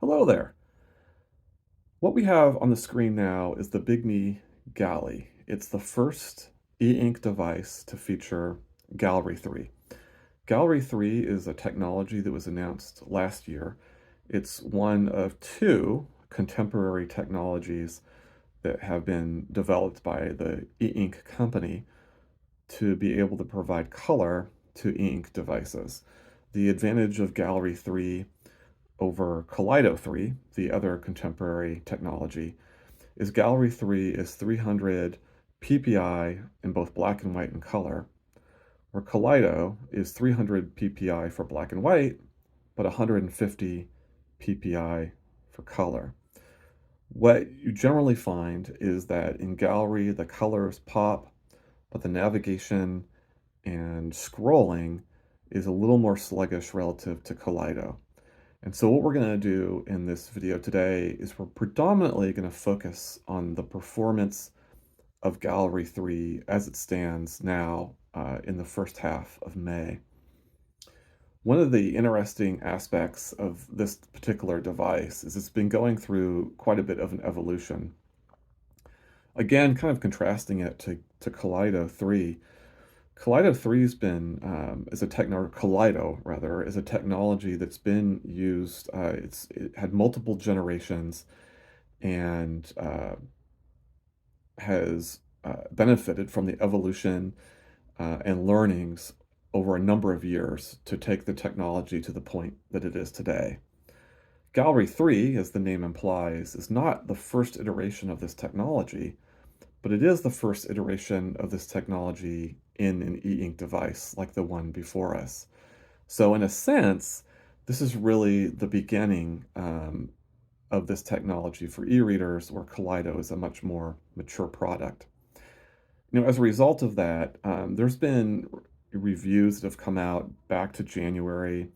Hello there. What we have on the screen now is the Bigme Galy. It's the first e-ink device to feature Gallery 3. Gallery 3 is a technology that was announced last year. It's one of two contemporary technologies that have been developed by the e-ink company to be able to provide color to e-ink devices. The advantage of Gallery 3 over Kaleido 3, the other contemporary technology, is Gallery 3 is 300 ppi in both black and white and color, where Kaleido is 300 ppi for black and white, but 150 ppi for color. What you generally find is that in Gallery, the colors pop, but the navigation and scrolling is a little more sluggish relative to Kaleido. And so what we're going to do in this video today is we're predominantly going to focus on the performance of Gallery 3 as it stands now in the first half of May. One of the interesting aspects of this particular device is it's been going through quite a bit of an evolution. Again, kind of contrasting it to Kaleido 3. Kaleido 3 has been, Kaleido rather, is a technology that's been used, it had multiple generations and has benefited from the evolution and learnings over a number of years to take the technology to the point that it is today. Gallery 3, as the name implies, is not the first iteration of this technology, but it is the first iteration of this technology in an e-ink device like the one before us. So in a sense, this is really the beginning of this technology for e-readers, where Kaleido is a much more mature product. As a result of that, there's been reviews that have come out back to January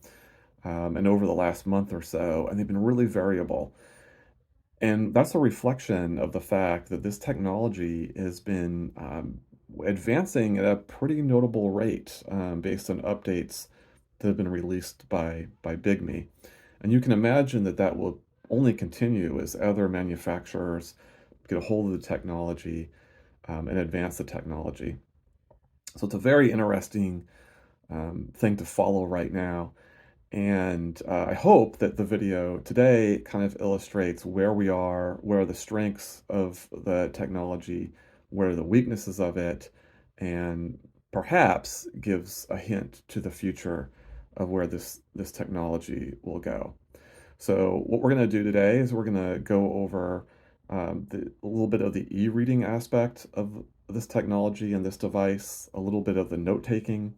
and over the last month or so, and they've been really variable. And that's a reflection of the fact that this technology has been advancing at a pretty notable rate based on updates that have been released by Bigme. And you can imagine that that will only continue as other manufacturers get a hold of the technology and advance the technology. So it's a very interesting thing to follow right now. And I hope that the video today kind of illustrates where we are, where are the strengths of the technology, where are the weaknesses of it, and perhaps gives a hint to the future of where this technology will go. So what we're going to do today is we're going to go over a little bit of the e-reading aspect of this technology and this device, a little bit of the note-taking.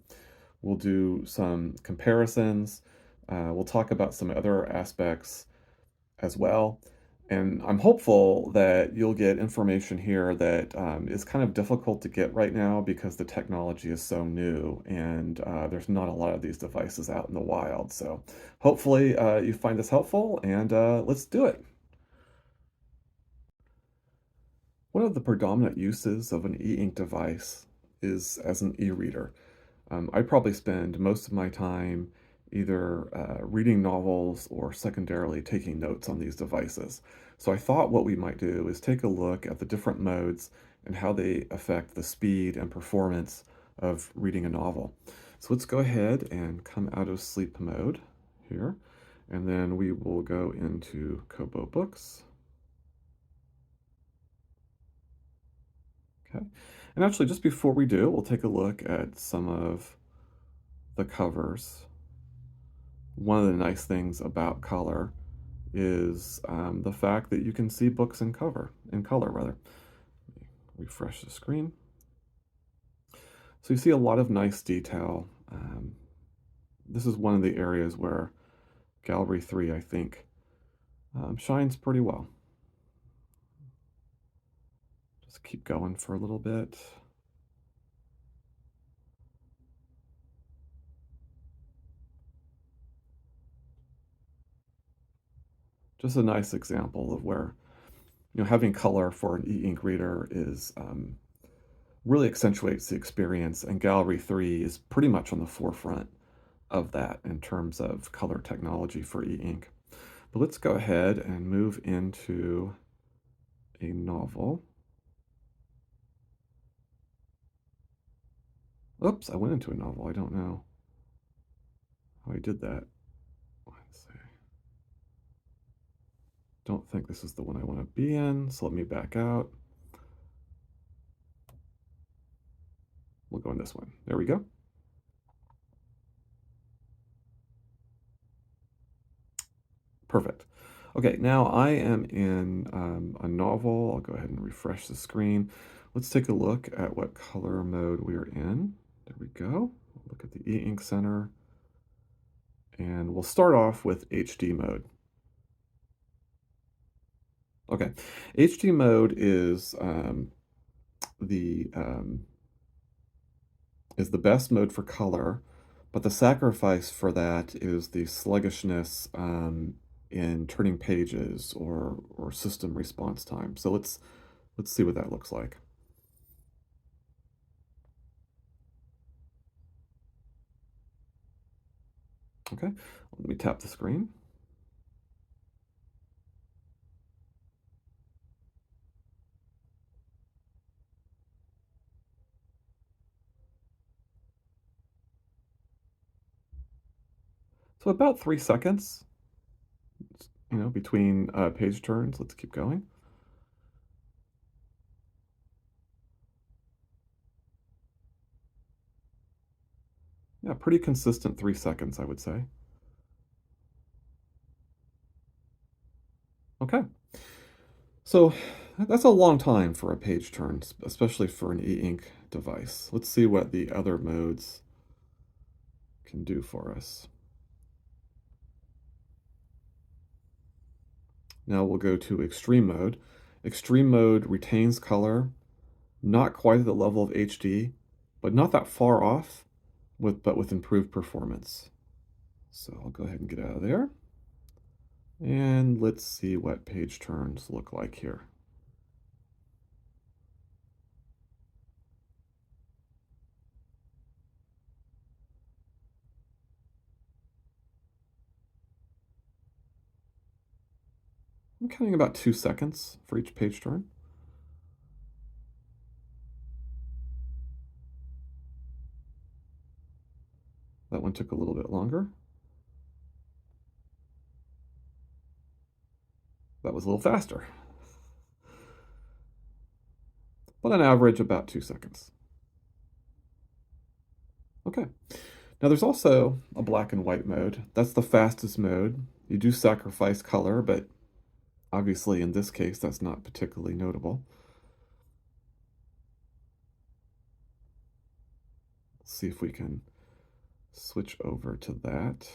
We'll do some comparisons. We'll talk about some other aspects as well. And I'm hopeful that you'll get information here that is kind of difficult to get right now because the technology is so new and there's not a lot of these devices out in the wild. So hopefully you find this helpful, and let's do it. One of the predominant uses of an e-ink device is as an e-reader. I probably spend most of my time either reading novels or secondarily taking notes on these devices. So I thought what we might do is take a look at the different modes and how they affect the speed and performance of reading a novel. So let's go ahead and come out of sleep mode here, and then we will go into Kobo Books. Okay. And actually, just before we do, we'll take a look at some of the covers. One of the nice things about color is the fact that you can see books in color rather. Refresh the screen. So you see a lot of nice detail. This is one of the areas where Gallery 3, I think, shines pretty well. Just keep going for a little bit. Just a nice example of where, having color for an e-ink reader is really accentuates the experience, and Gallery 3 is pretty much on the forefront of that in terms of color technology for e-ink. But let's go ahead and move into a novel. Oops, I went into a novel. I don't know how I did that. Let's see. Don't think this is the one I want to be in, so let me back out. We'll go in this one. There we go. Perfect. Okay, now I am in a novel. I'll go ahead and refresh the screen. Let's take a look at what color mode we're in. There we go. Look at the eInk Center. And we'll start off with HD mode. Okay, HD mode the um, is the best mode for color, but the sacrifice for that is the sluggishness in turning pages or system response time. So let's see what that looks like. Okay, let me tap the screen. So about 3 seconds, between page turns. Let's keep going. Yeah, pretty consistent 3 seconds, I would say. Okay, so that's a long time for a page turn, especially for an e-ink device. Let's see what the other modes can do for us. Now we'll go to extreme mode. Extreme mode retains color, not quite at the level of HD, but not that far off, but with improved performance. So I'll go ahead and get out of there. And let's see what page turns look like here. I'm counting about 2 seconds for each page turn. That one took a little bit longer. That was a little faster. But on average, about 2 seconds. Okay. Now there's also a black and white mode. That's the fastest mode. You do sacrifice color, but obviously in this case, that's not particularly notable. Let's see if we can switch over to that.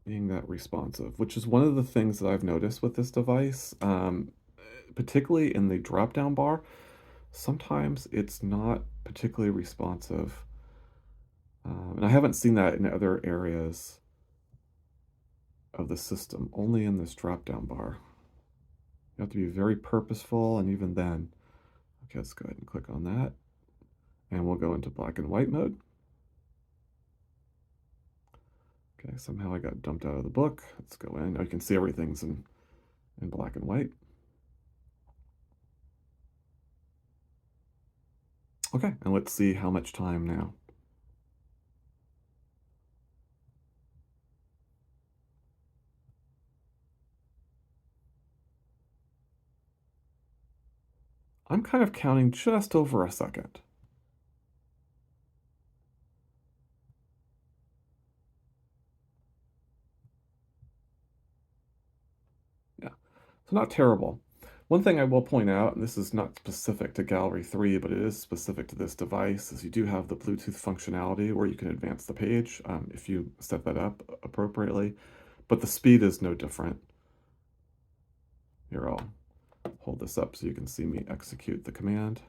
Being that responsive, which is one of the things that I've noticed with this device, particularly in the drop-down bar. Sometimes it's not particularly responsive. And I haven't seen that in other areas of the system, only in this drop-down bar. You have to be very purposeful, and even then, okay, let's go ahead and click on that. And we'll go into black and white mode. Okay, somehow I got dumped out of the book. Let's go in. Now you can see everything's in black and white. Okay, and let's see how much time now. I'm kind of counting just over a second. Yeah, so not terrible. One thing I will point out, and this is not specific to Gallery 3, but it is specific to this device, is you do have the Bluetooth functionality where you can advance the page if you set that up appropriately, but the speed is no different. Here, I'll hold this up so you can see me execute the command.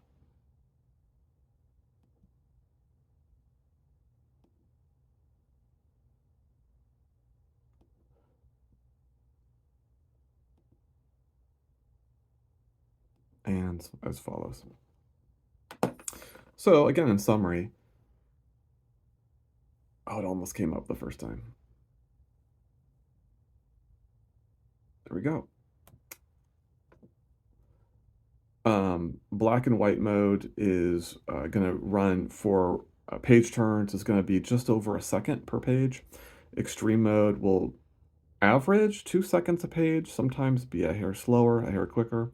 And as follows. So again, in summary, Oh, it almost came up the first time. There we go. Black and white mode is going to run for page turns is going to be just over a second per page. Extreme mode will average 2 seconds a page, sometimes be a hair slower, a hair quicker.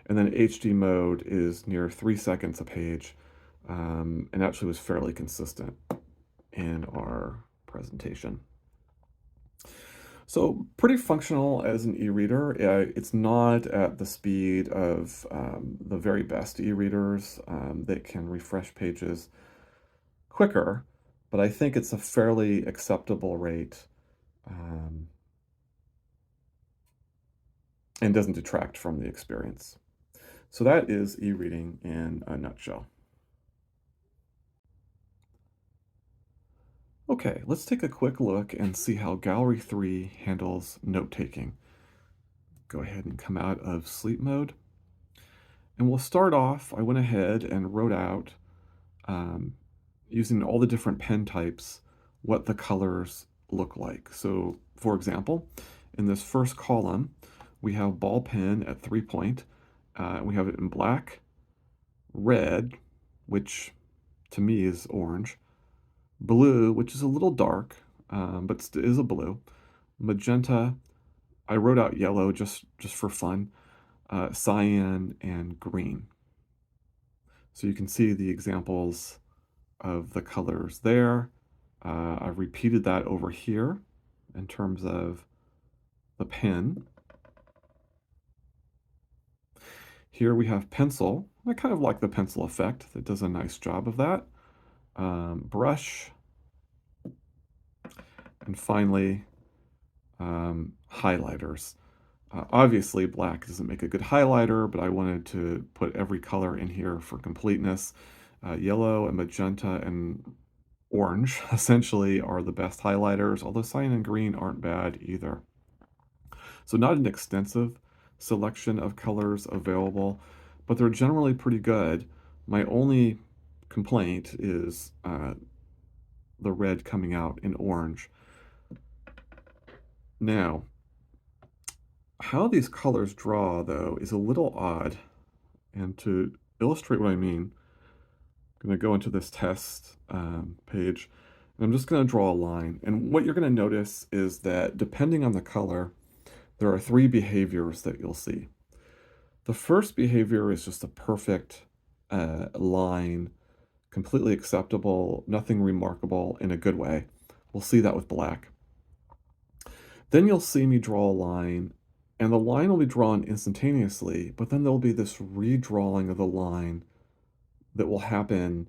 And then HD mode is near 3 seconds a page, and actually was fairly consistent in our presentation. So pretty functional as an e-reader. It's not at the speed of the very best e-readers that can refresh pages quicker, but I think it's a fairly acceptable rate and doesn't detract from the experience. So that is e-reading in a nutshell. Okay, let's take a quick look and see how Gallery 3 handles note-taking. Go ahead and come out of sleep mode. And we'll start off, I went ahead and wrote out, using all the different pen types, what the colors look like. So, for example, in this first column, we have ball pen at 3-point. We have it in black, red, which to me is orange, blue, which is a little dark, but is a blue, magenta, I wrote out yellow just for fun, cyan, and green. So you can see the examples of the colors there. I've repeated that over here in terms of the pen. Here we have pencil. I kind of like the pencil effect. That does a nice job of that. Brush. And finally, highlighters. Obviously, black doesn't make a good highlighter, but I wanted to put every color in here for completeness. Yellow and magenta and orange, essentially, are the best highlighters, although cyan and green aren't bad either. So not an extensive selection of colors available, but they're generally pretty good. My only complaint is the red coming out in orange. Now, how these colors draw, though, is a little odd. And to illustrate what I mean, I'm going to go into this test page, and I'm just going to draw a line. And what you're going to notice is that depending on the color, there are 3 behaviors that you'll see. The first behavior is just a perfect line, completely acceptable, nothing remarkable in a good way. We'll see that with black. Then you'll see me draw a line, and the line will be drawn instantaneously, but then there'll be this redrawing of the line that will happen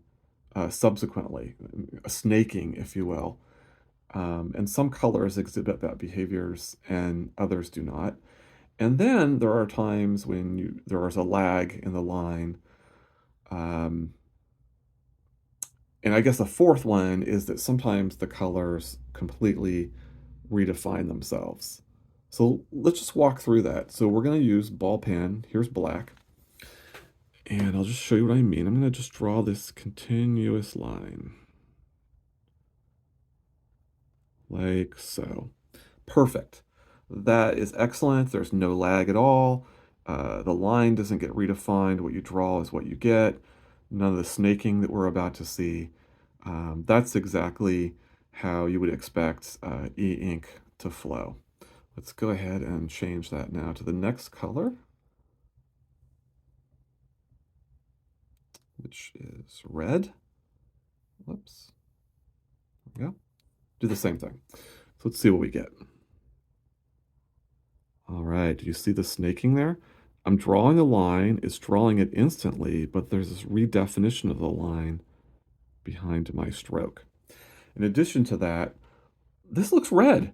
subsequently, a snaking, if you will. And some colors exhibit that behaviors and others do not. And then there are times when there is a lag in the line. And I guess the fourth one is that sometimes the colors completely redefine themselves. So let's just walk through that. So we're going to use ball pen. Here's black. And I'll just show you what I mean. I'm going to just draw this continuous line. Like so. Perfect. That is excellent. There's no lag at all. The line doesn't get redefined. What you draw is what you get. None of the snaking that we're about to see. That's exactly how you would expect eInk to flow. Let's go ahead and change that now to the next color, which is red. Whoops. There we go. Do the same thing. So let's see what we get. All right, do you see the snaking there? I'm drawing a line, it's drawing it instantly, but there's this redefinition of the line behind my stroke. In addition to that, this looks red.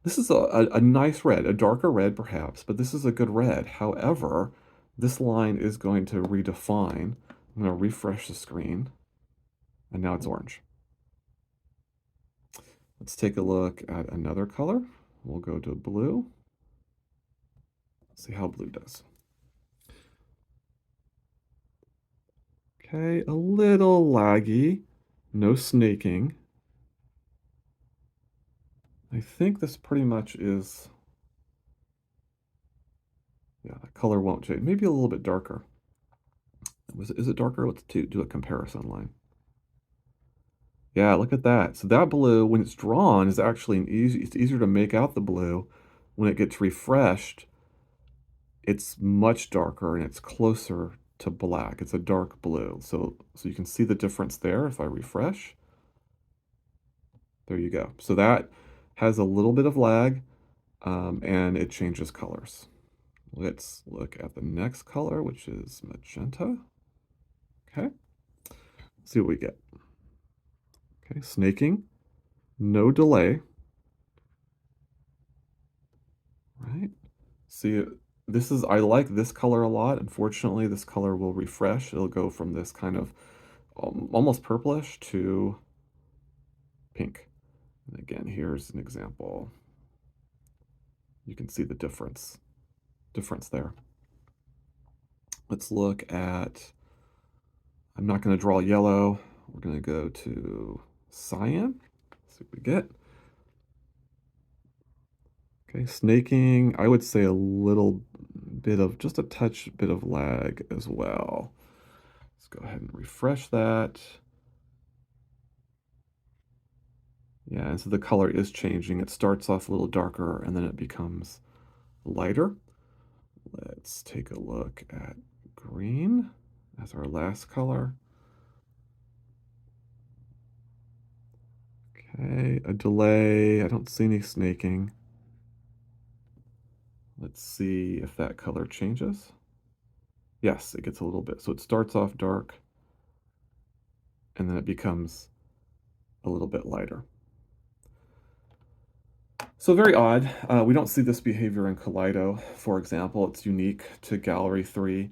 This is a nice red, a darker red perhaps, but this is a good red. However, this line is going to redefine. I'm going to refresh the screen, and now it's orange. Let's take a look at another color. We'll go to blue. See how blue does. Okay, a little laggy, no snaking. I think this pretty much is, yeah, the color won't change. Maybe a little bit darker. Is it darker? Let's do a comparison line. Yeah, look at that. So that blue, when it's drawn, is actually it's easier to make out the blue. When it gets refreshed, it's much darker and it's closer to black. It's a dark blue. So you can see the difference there if I refresh. There you go. So that has a little bit of lag, and it changes colors. Let's look at the next color, which is magenta. Okay, see what we get. Okay, snaking, no delay, right? See, I like this color a lot. Unfortunately, this color will refresh. It'll go from this kind of almost purplish to pink. And again, here's an example. You can see the difference there. Let's look at, I'm not going to draw yellow. We're going to go to cyan. See what we get. Okay, snaking, I would say a little bit of, just a touch bit of lag as well. Let's go ahead and refresh that. Yeah, and so the color is changing. It starts off a little darker and then it becomes lighter. Let's take a look at green as our last color. Okay, a delay. I don't see any snaking. Let's see if that color changes. Yes, it gets a little bit. So it starts off dark and then it becomes a little bit lighter. So very odd. We don't see this behavior in Kaleido, for example. It's unique to Gallery 3.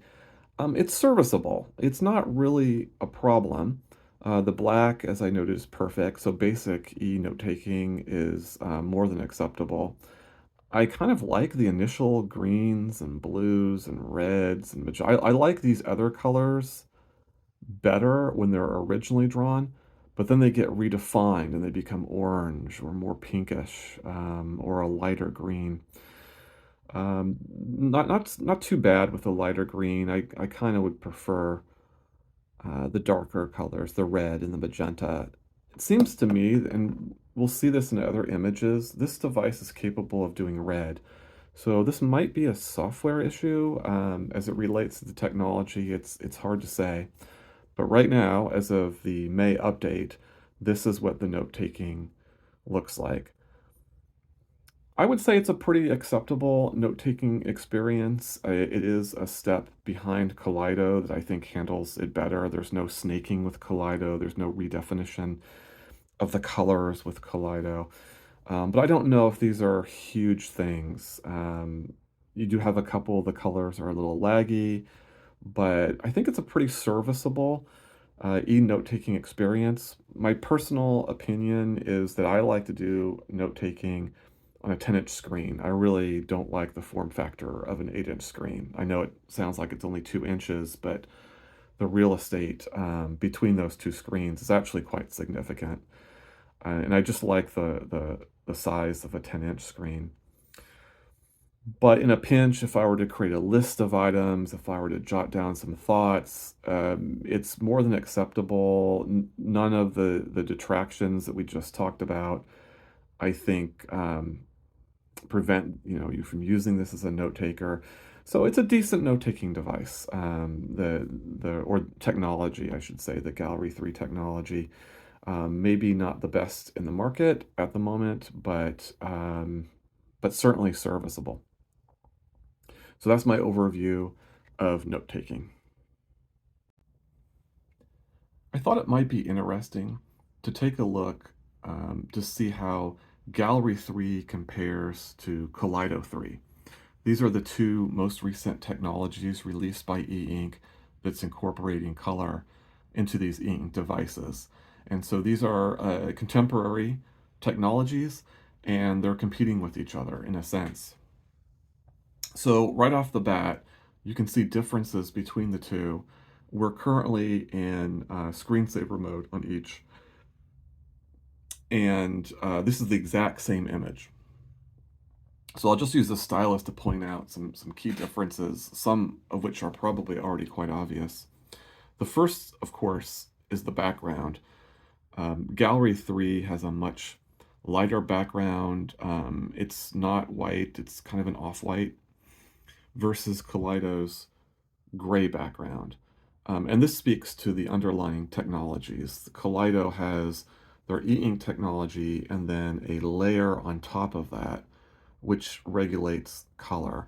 It's serviceable. It's not really a problem. The black, as I noted, is perfect. So basic e-note-taking is more than acceptable. I kind of like the initial greens and blues and reds and magenta. I like these other colors better when they're originally drawn, but then they get redefined and they become orange or more pinkish, or a lighter green. Not too bad with the lighter green. I kind of would prefer the darker colors, the red and the magenta. It seems to me, and we'll see this in other images, this device is capable of doing red. So this might be a software issue as it relates to the technology. It's hard to say. But right now, as of the May update, this is what the note-taking looks like. I would say it's a pretty acceptable note-taking experience. It is a step behind Kaleido that I think handles it better. There's no snaking with Kaleido. There's no redefinition of the colors with Kaleido. But I don't know if these are huge things. You do have a couple, the colors are a little laggy, but I think it's a pretty serviceable e-note-taking experience. My personal opinion is that I like to do note-taking on a 10-inch screen. I really don't like the form factor of an 8-inch screen. I know it sounds like it's only 2 inches, but the real estate between those two screens is actually quite significant. And I just like the size of a 10-inch screen. But in a pinch, if I were to create a list of items, if I were to jot down some thoughts, it's more than acceptable. None of the detractions that we just talked about, I think, prevent you from using this as a note taker. So it's a decent note-taking device. Or technology, I should say, the Gallery 3 technology. Maybe not the best in the market at the moment, but certainly serviceable. So that's my overview of note-taking. I thought it might be interesting to take a look to see how Gallery 3 compares to Kaleido 3. These are the two most recent technologies released by eInk that's incorporating color into these eInk devices. And so these are contemporary technologies, and they're competing with each other in a sense. So right off the bat, you can see differences between the two. We're currently in screensaver mode on each. And this is the exact same image. So I'll just use the stylus to point out some key differences, some of which are probably already quite obvious. The first, of course, is the background. Gallery 3 has a much lighter background. It's not white, it's kind of an off-white, versus Kaleido's gray background. And this speaks to the underlying technologies. Kaleido has their eInk technology and then a layer on top of that, which regulates color.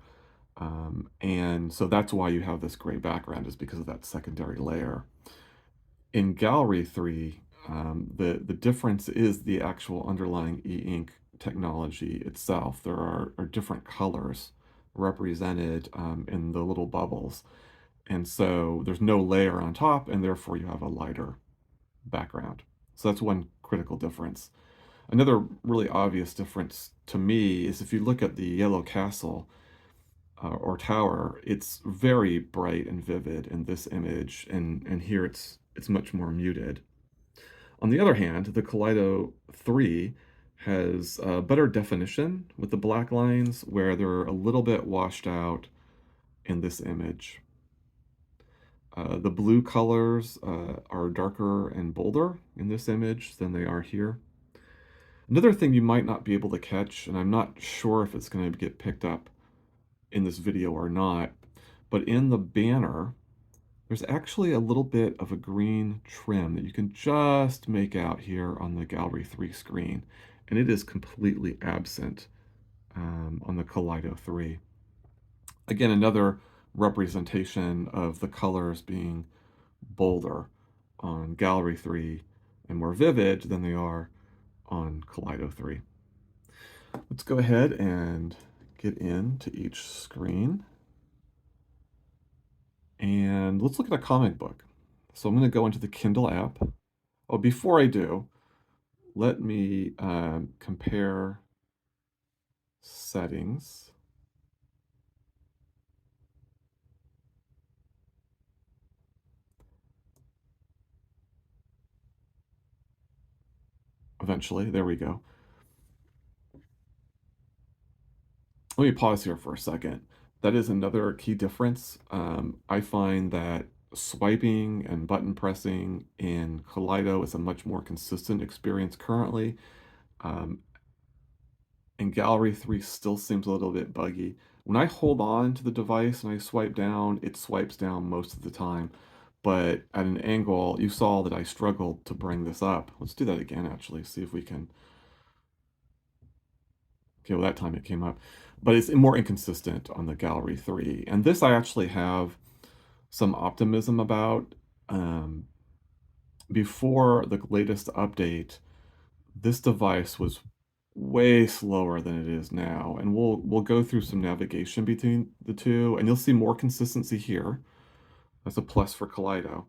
And so that's why you have this gray background, is because of that secondary layer. In Gallery 3, the difference is the actual underlying eInk technology itself. There are different colors represented in the little bubbles. And so there's no layer on top, and therefore you have a lighter background. So that's one critical difference. Another really obvious difference to me is if you look at the yellow castle or tower, it's very bright and vivid in this image, and here it's much more muted. On the other hand, the Kaleido 3 has better definition with the black lines, where they're a little bit washed out in this image. The blue colors are darker and bolder in this image than they are here. Another thing you might not be able to catch, and I'm not sure if it's going to get picked up in this video or not, but in the banner, there's actually a little bit of a green trim that you can just make out here on the Gallery 3 screen, and it is completely absent on the Kaleido 3. Again, another representation of the colors being bolder on Gallery 3 and more vivid than they are on Kaleido 3. Let's go ahead and get into each screen. And let's look at a comic book. So I'm going to go into the Kindle app. Oh, before I do, let me compare settings. Eventually, there we go. Let me pause here for a second. That is another key difference. I find that swiping and button pressing in Kaleido is a much more consistent experience currently. Um, and Gallery 3 still seems a little bit buggy. When I hold on to the device and I swipe down, it swipes down most of the time. But at an angle, you saw that I struggled to bring this up. Let's do that again, actually, see if we can. Okay, well, that time it came up. But it's more inconsistent on the Gallery 3. And this I actually have some optimism about. Um, Before the latest update, this device was way slower than it is now, and we'll go through some navigation between the two, and you'll see more consistency here. That's a plus for Kaleido.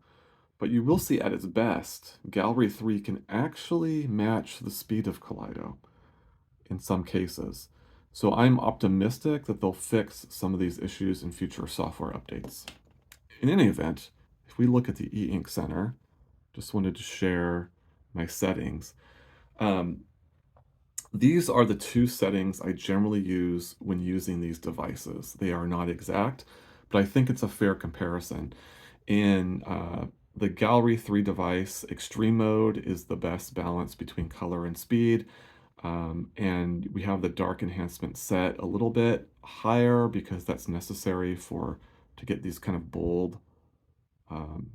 But you will see at its best, Gallery 3 can actually match the speed of Kaleido in some cases. So I'm optimistic that they'll fix some of these issues in future software updates. In any event, if we look at the eInk Center, just wanted to share my settings. Um, These are the two settings I generally use when using these devices. They are not exact, but I think it's a fair comparison. In the Gallery 3 device, extreme mode is the best balance between color and speed. And we have the dark enhancement set a little bit higher because that's necessary to get these kind of bold um,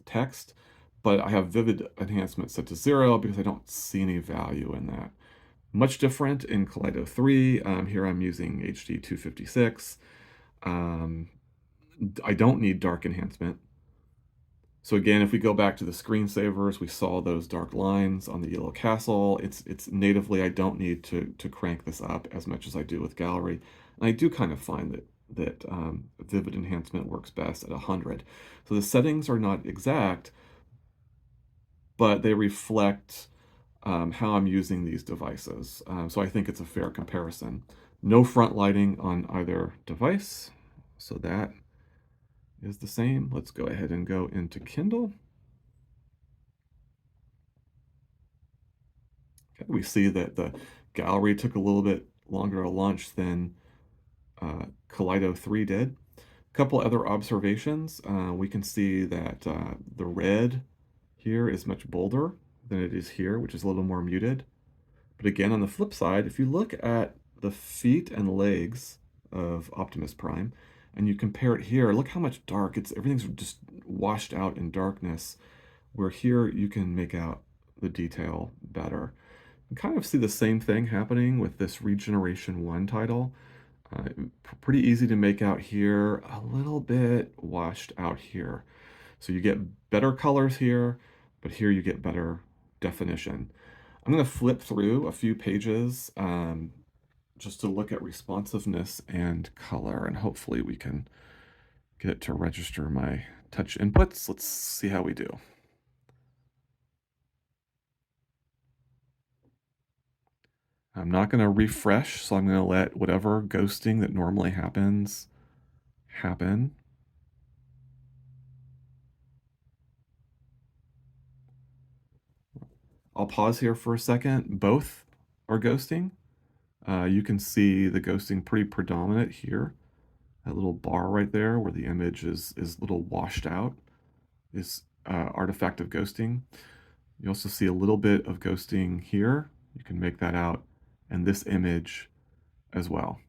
text. But I have vivid enhancement set to 0 because I don't see any value in that. Much different in Kaleido 3. Here I'm using HD 256. I don't need dark enhancement. So again, if we go back to the screensavers, we saw those dark lines on the yellow castle. It's natively, I don't need to crank this up as much as I do with Gallery. And I do kind of find that vivid enhancement works best at 100. So the settings are not exact, but they reflect how I'm using these devices. So I think it's a fair comparison. No front lighting on either device, so that is the same. Let's go ahead and go into Kindle. Okay, we see that the gallery took a little bit longer to launch than Kaleido 3 did. A couple other observations. We can see that the red here is much bolder than it is here, which is a little more muted. But again, on the flip side, if you look at the feet and legs of Optimus Prime, and you compare it here, look how much dark. Everything's just washed out in darkness, where here you can make out the detail better. You kind of see the same thing happening with this Regeneration 1 title. Uh, Pretty easy to make out here, a little bit washed out here. So you get better colors here, but here you get better definition. I'm going to flip through a few pages just to look at responsiveness and color, and hopefully we can get it to register my touch inputs. Let's see how we do. I'm not going to refresh, so I'm going to let whatever ghosting that normally happens happen. I'll pause here for a second. Both are ghosting. You can see the ghosting pretty predominant here. That little bar right there where the image is a little washed out is artifact of ghosting. You also see a little bit of ghosting here. You can make that out, and this image as well.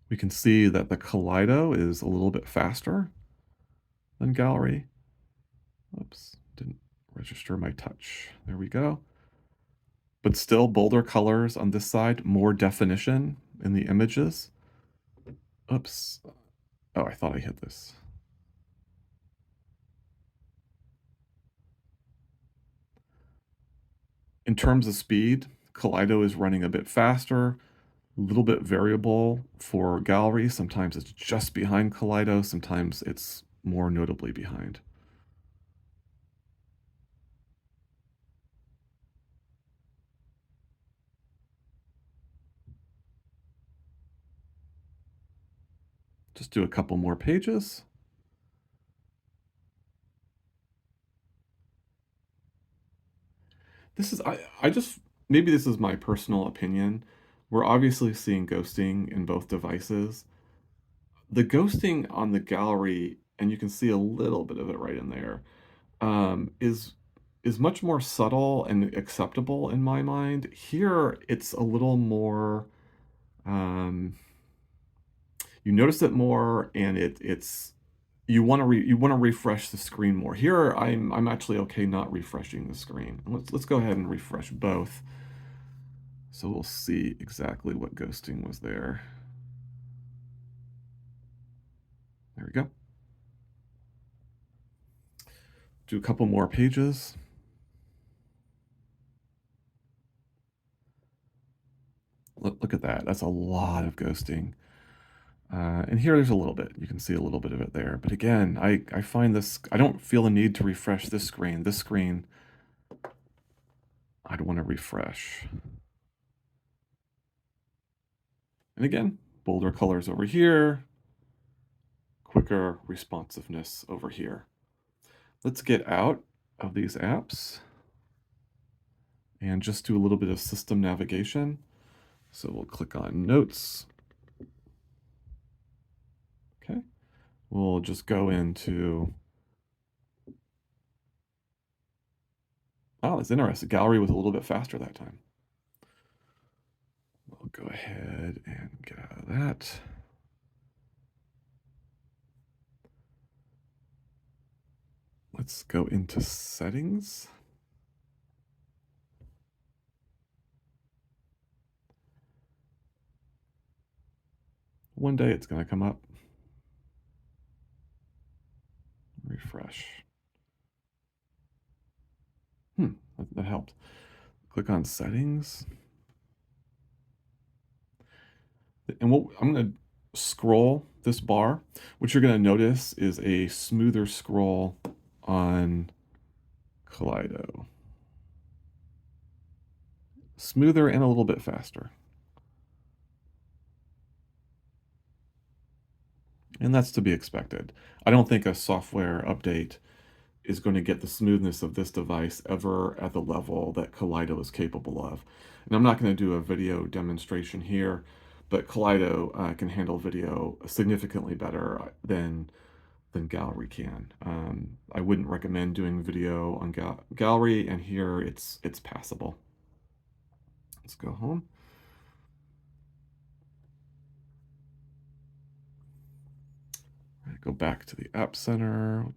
We can see that the Kaleido is a little bit faster than Gallery. Oops, didn't register my touch. There we go. But still bolder colors on this side, more definition in the images. Oops. Oh, I thought I hit this. In terms of speed, Kaleido is running a bit faster, a little bit variable for Gallery. Sometimes it's just behind Kaleido, sometimes it's more notably behind. Just do a couple more pages. I just, maybe this is my personal opinion. We're obviously seeing ghosting in both devices. The ghosting on the gallery, and you can see a little bit of it right in there, is much more subtle and acceptable in my mind. Here, it's a little more. Um, you notice it more, and it's you want to refresh the screen more. Here, I'm actually okay not refreshing the screen. Let's go ahead and refresh both, so we'll see exactly what ghosting was there. There we go. Do a couple more pages. Look at that. That's a lot of ghosting. And here there's a little bit. You can see a little bit of it there. But again, I find this, I don't feel the need to refresh this screen. This screen, I'd want to refresh. And again, bolder colors over here, quicker responsiveness over here. Let's get out of these apps and just do a little bit of system navigation. So we'll click on Notes. Okay. We'll just go into, oh, that's interesting. Gallery was a little bit faster that time. We'll go ahead and get out of that. Let's go into settings. One day it's going to come up. Refresh. That helped. Click on settings. And I'm going to scroll this bar. What you're going to notice is a smoother scroll on Kaleido. Smoother and a little bit faster. And that's to be expected. I don't think a software update is going to get the smoothness of this device ever at the level that Kaleido is capable of. And I'm not going to do a video demonstration here, but Kaleido can handle video significantly better than Gallery can. I wouldn't recommend doing video on Gallery, and here it's passable. Let's go home. Go back to the App Center.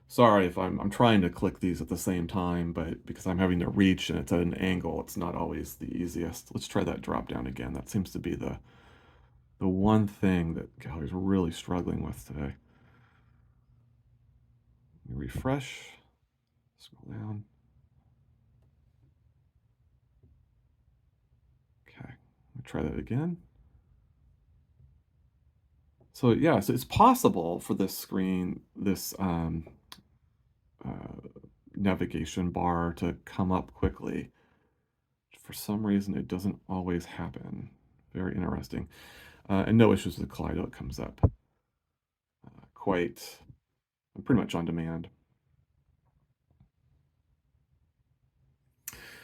Sorry if I'm trying to click these at the same time, but because I'm having to reach and it's at an angle, it's not always the easiest. Let's try that drop down again. That seems to be the one thing that Gallery's really struggling with today. Refresh, scroll down. Okay, try that again. So yeah, so it's possible for this screen, this navigation bar to come up quickly. For some reason, it doesn't always happen. Very interesting. And no issues with Kaleido. It comes up quite pretty much on demand.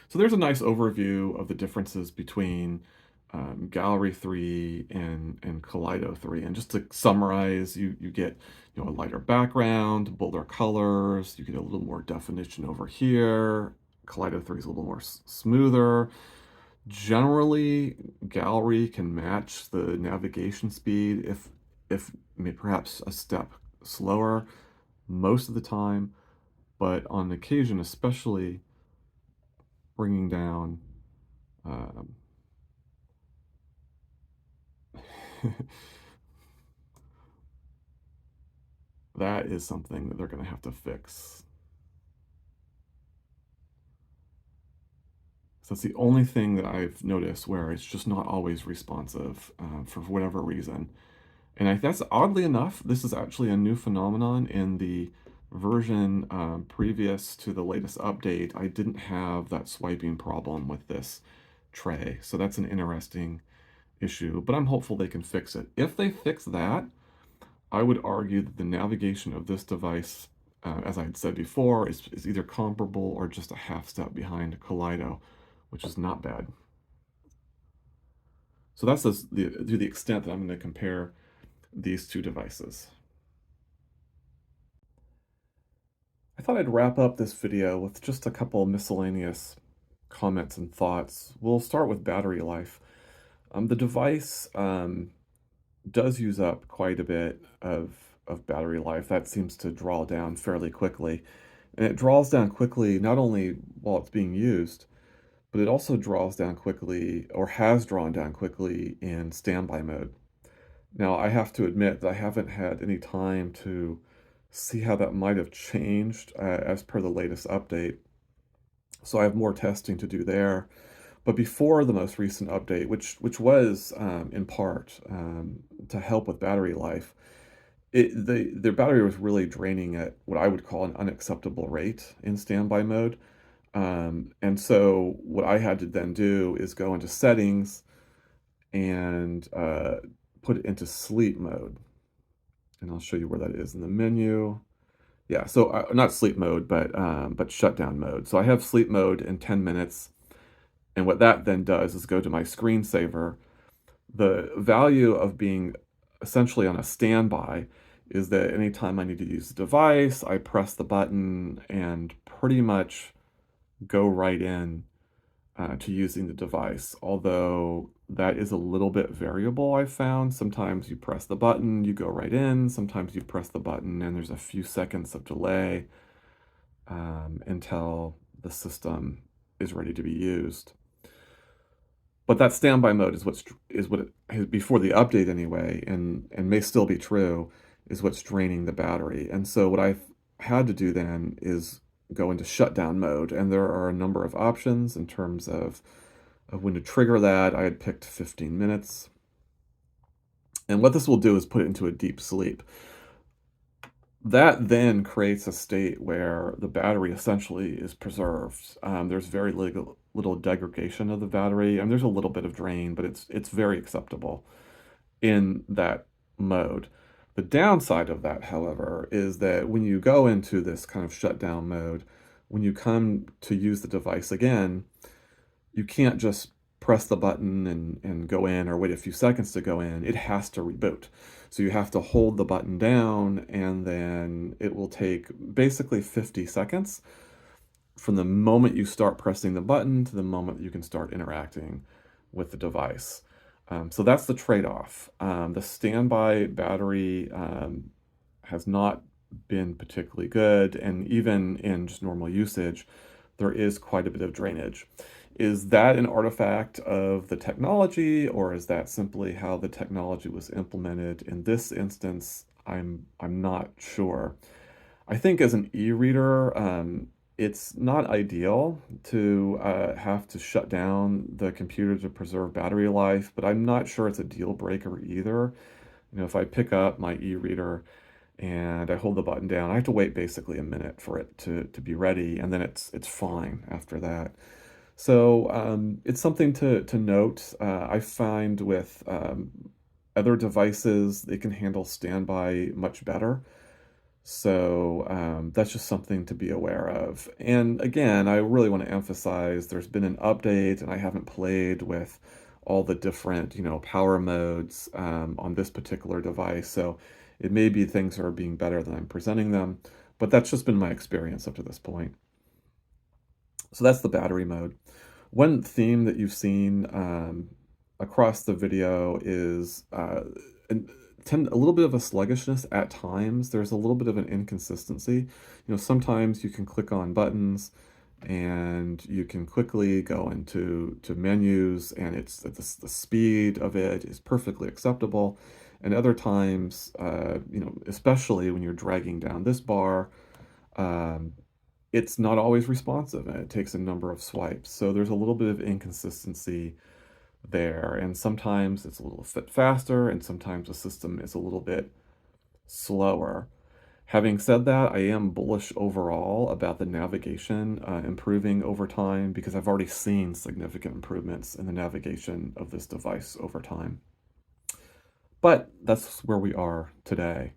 So there's a nice overview of the differences between Gallery 3 and Kaleido 3. And just to summarize, you get a lighter background, bolder colors, you get a little more definition over here. Kaleido 3 is a little more smoother. Generally, Gallery can match the navigation speed if maybe perhaps a step slower most of the time, but on occasion, especially bringing down um, that is something that they're going to have to fix. So that's the only thing that I've noticed where it's just not always responsive for whatever reason. And that's oddly enough, this is actually a new phenomenon in the version previous to the latest update. I didn't have that swiping problem with this tray. So that's an interesting issue, but I'm hopeful they can fix it. If they fix that, I would argue that the navigation of this device, as I had said before, is either comparable or just a half step behind Kaleido, which is not bad. So that's to the extent that I'm going to compare these two devices. I thought I'd wrap up this video with just a couple miscellaneous comments and thoughts. We'll start with battery life. The device does use up quite a bit of battery life. That seems to draw down fairly quickly. And it draws down quickly not only while it's being used, but it also draws down quickly or has drawn down quickly in standby mode. Now, I have to admit that I haven't had any time to see how that might have changed as per the latest update. So I have more testing to do there. But before the most recent update, which was in part to help with battery life, their battery was really draining at what I would call an unacceptable rate in standby mode. And so what I had to then do is go into settings and put it into sleep mode. And I'll show you where that is in the menu. Yeah, so not sleep mode, but shutdown mode. So I have sleep mode in 10 minutes. And what that then does is go to my screensaver. The value of being essentially on a standby is that anytime I need to use the device, I press the button and pretty much go right in to using the device. Although that is a little bit variable, I've found. Sometimes you press the button, you go right in. Sometimes you press the button and there's a few seconds of delay until the system is ready to be used. But that standby mode is what it, before the update anyway, and may still be true, is what's draining the battery. And so what I've had to do then is go into shutdown mode, and there are a number of options in terms of when to trigger that. I had picked 15 minutes. And what this will do is put it into a deep sleep. That then creates a state where the battery essentially is preserved. There's very little degradation of the battery, and there's a little bit of drain, but it's very acceptable in that mode. The downside of that, however, is that when you go into this kind of shutdown mode, when you come to use the device again, you can't just press the button and go in or wait a few seconds to go in. It has to reboot. So you have to hold the button down and then it will take basically 50 seconds from the moment you start pressing the button to the moment you can start interacting with the device. So that's the trade-off. The standby battery has not been particularly good, and even in just normal usage, there is quite a bit of drainage. Is that an artifact of the technology, or is that simply how the technology was implemented? In this instance, I'm not sure. I think as an e-reader, it's not ideal to have to shut down the computer to preserve battery life, but I'm not sure it's a deal breaker either. You know, if I pick up my e-reader and I hold the button down, I have to wait basically a minute for it to be ready, and then it's fine after that. So it's something to note. I find with other devices, they can handle standby much better. So that's just something to be aware of. And again, I really want to emphasize there's been an update, and I haven't played with all the different, power modes on this particular device. So it may be things are being better than I'm presenting them, but that's just been my experience up to this point. So that's the battery mode. One theme that you've seen across the video is a little bit of a sluggishness at times. There's a little bit of an inconsistency. Sometimes you can click on buttons and you can quickly go into menus, and the speed of it is perfectly acceptable. And other times, especially when you're dragging down this bar, um, it's not always responsive, and it takes a number of swipes. So there's a little bit of inconsistency there, and sometimes it's a little bit faster, and sometimes the system is a little bit slower. Having said that, I am bullish overall about the navigation improving over time, because I've already seen significant improvements in the navigation of this device over time. But that's where we are today.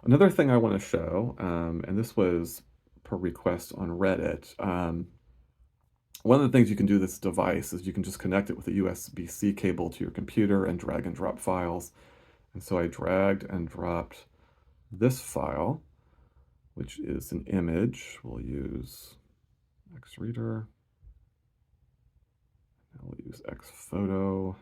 Another thing I want to show, and this was per request on Reddit, one of the things you can do with this device is you can just connect it with a USB-C cable to your computer and drag and drop files. And so I dragged and dropped this file, which is an image. We'll use eReader. Now we'll use Xphoto.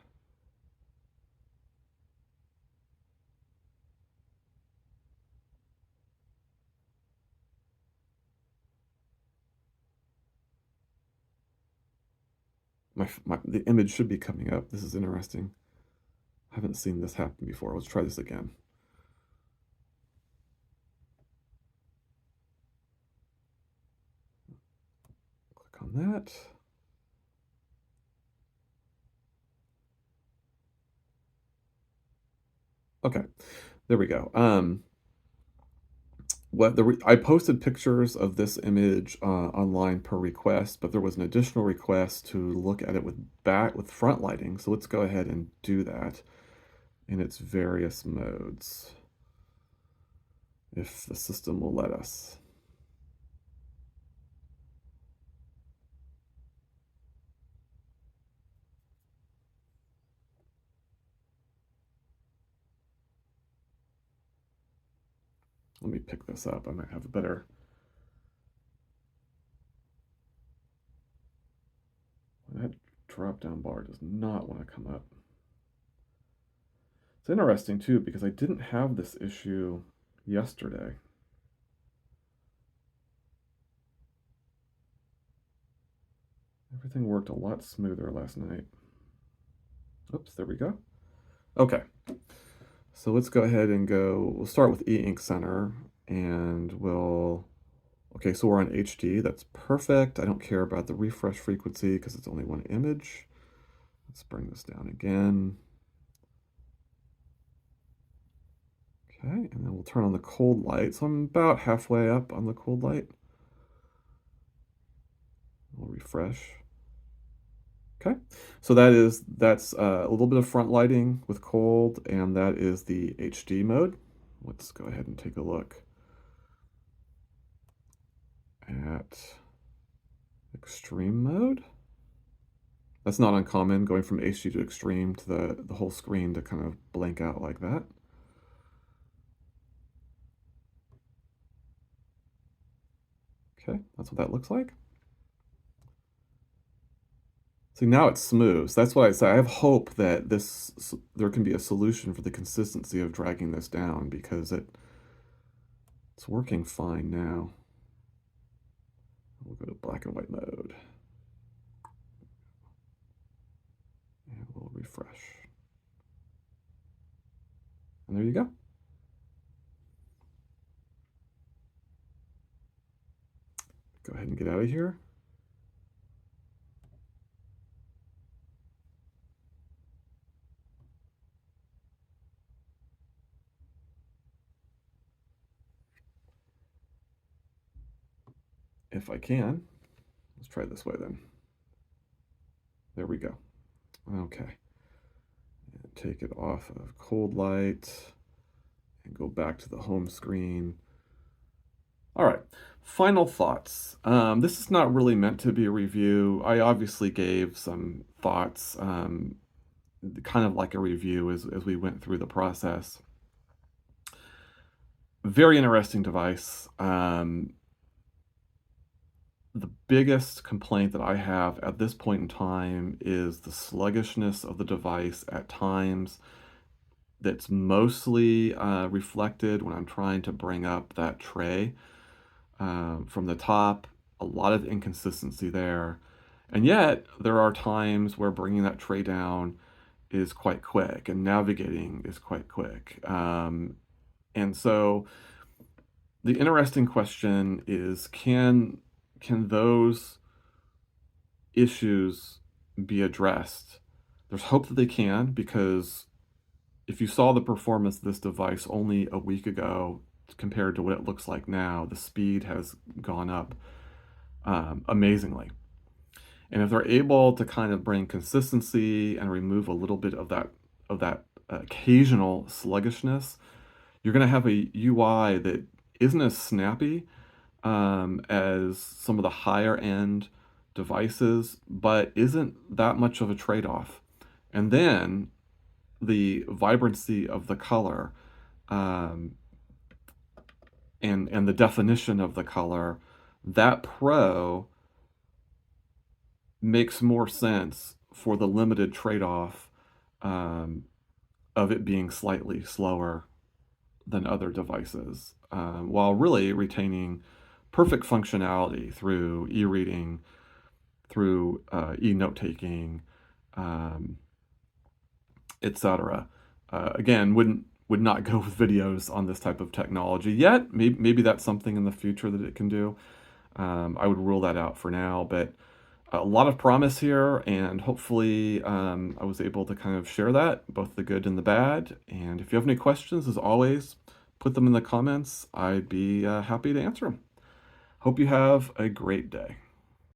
The image should be coming up. This is interesting. I haven't seen this happen before. Let's try this again. Click on that. Okay, there we go. I posted pictures of this image online per request, but there was an additional request to look at it with front lighting. So let's go ahead and do that in its various modes, if the system will let us. Let me pick this up. I might have a better. That drop-down bar does not want to come up. It's interesting too, because I didn't have this issue yesterday. Everything worked a lot smoother last night. Oops, there we go. Okay. So let's go ahead and we'll start with eInk Center, and okay, so we're on HD. That's perfect. I don't care about the refresh frequency because it's only one image. Let's bring this down again. Okay, and then we'll turn on the cold light. So I'm about halfway up on the cold light. We'll refresh. Okay, so that's a little bit of front lighting with cold, and that is the HD mode. Let's go ahead and take a look at extreme mode. That's not uncommon, going from HD to extreme to the whole screen to kind of blank out like that. Okay, that's what that looks like. See, now it's smooth. So that's why I say I have hope that there can be a solution for the consistency of dragging this down, because it's working fine now. We'll go to black and white mode. And we'll refresh. And there you go. Go ahead and get out of here. If I can. Let's try it this way then. There we go. Okay. And take it off of cold light and go back to the home screen. All right, final thoughts. This is not really meant to be a review. I obviously gave some thoughts, kind of like a review as we went through the process. Very interesting device. The biggest complaint that I have at this point in time is the sluggishness of the device at times. That's mostly reflected when I'm trying to bring up that tray from the top. A lot of inconsistency there. And yet, there are times where bringing that tray down is quite quick and navigating is quite quick. And so the interesting question is, can those issues be addressed? There's hope that they can, because if you saw the performance of this device only a week ago compared to what it looks like now, the speed has gone up amazingly. And if they're able to kind of bring consistency and remove a little bit of that occasional sluggishness, you're going to have a UI that isn't as snappy as some of the higher end devices, but isn't that much of a trade-off. And then the vibrancy of the color um, and the definition of the color, that Pro makes more sense for the limited trade-off of it being slightly slower than other devices, while really retaining perfect functionality through e-reading, through e-note-taking, etc. Again, would not go with videos on this type of technology yet. Maybe that's something in the future that it can do. I would rule that out for now, but a lot of promise here, and hopefully I was able to kind of share that, both the good and the bad. And if you have any questions, as always, put them in the comments. I'd be happy to answer them. Hope you have a great day.